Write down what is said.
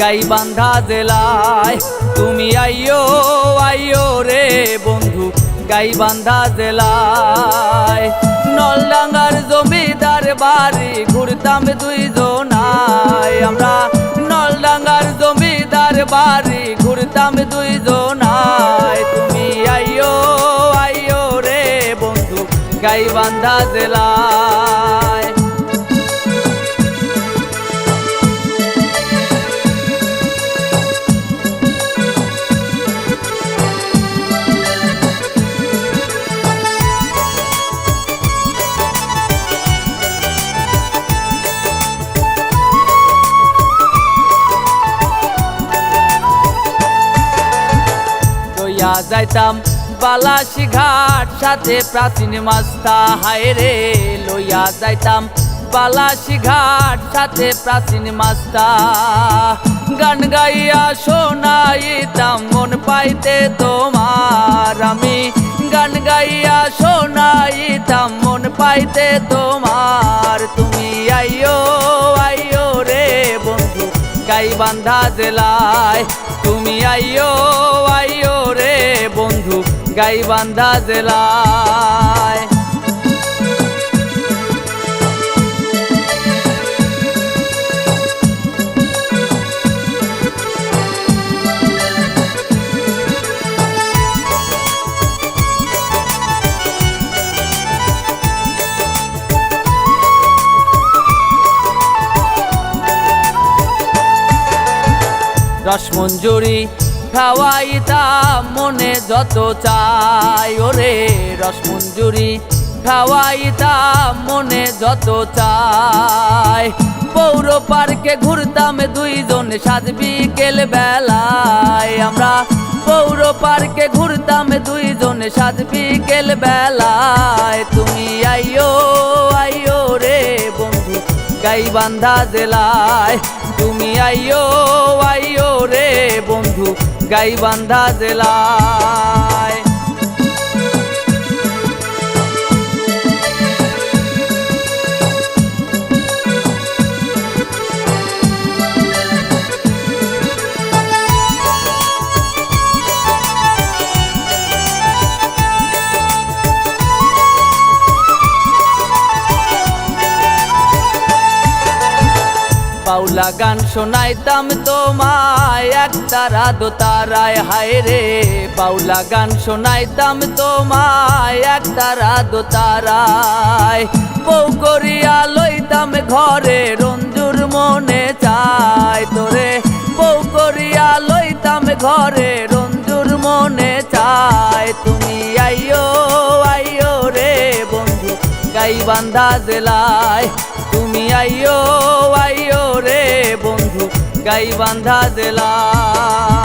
গাইবান্ধা জেলায়। তুমি আইয়ো আইয়ো রে বন্ধু গাইবান্ধা জেলায়। নলডাঙ্গার জমিদার বাড়ি ঘুরতাম দুইজনায় আমরা, নলডাঙ্গার জমিদার বাড়ি ঘুরতাম দুইজনায়। তুমি আইয়ো আইয়ো রে বন্ধু গাইবান্ধা জেলায়। যাইতাম বালাসি ঘাট সাথে প্রাচীন মাস্তা, হায় রে লইয়া যাইতাম বালাসি ঘাট সাথে প্রাচীন মাস্তা। গান গাইয়া শোনাইতাম মন পাইতে তোমার, আমি গান গাইয়া শোনাইতাম মন পাইতে তোমার। তুমি আইয়ো আইয়ো রে বন্ধু গাইবান্ধা জেলায়। তুমি আইয়ো আইয়ো রে বন্ধু গাইবান্ধা জেলায়। রসমঞ্জুরি খাওয়াইতাম মনে যত চাই, ওরে রসমঞ্জুরি খাওয়াইতাম মনে যত চাই। পৌর পার্কে ঘুরতাম দুইজন সাজ বিকেল বেলায় আমরা, পৌর পার্কে ঘুরতাম দুইজন সাজ বিকেল বেলায়। তুমি আইয়ো আইয়ো রে বন্ধু গাইবান্ধা জেলায়। তুমি আইয়ো আইয়ো রে বন্ধু গাইবান্ধা জেলায়। বাউলা গান শোনাইতাম তোমায় একতারা দোতারায়, হায় রে বাউলা গান শোনাইতাম তোমায় একতারা দোতারায়। বউ করিয়া লইতাম ঘরে রঞ্জুর মনে চায় তোরে, বউ করিয়া লইতাম ঘরে রঞ্জুর মনে চায়। তুমি আইয়ো আইয়ো রে বন্ধু গাইবান্ধা জেলায়। তুমি আইয়ো আইয়ো রে বন্ধু গাইবান্ধা জেলায়।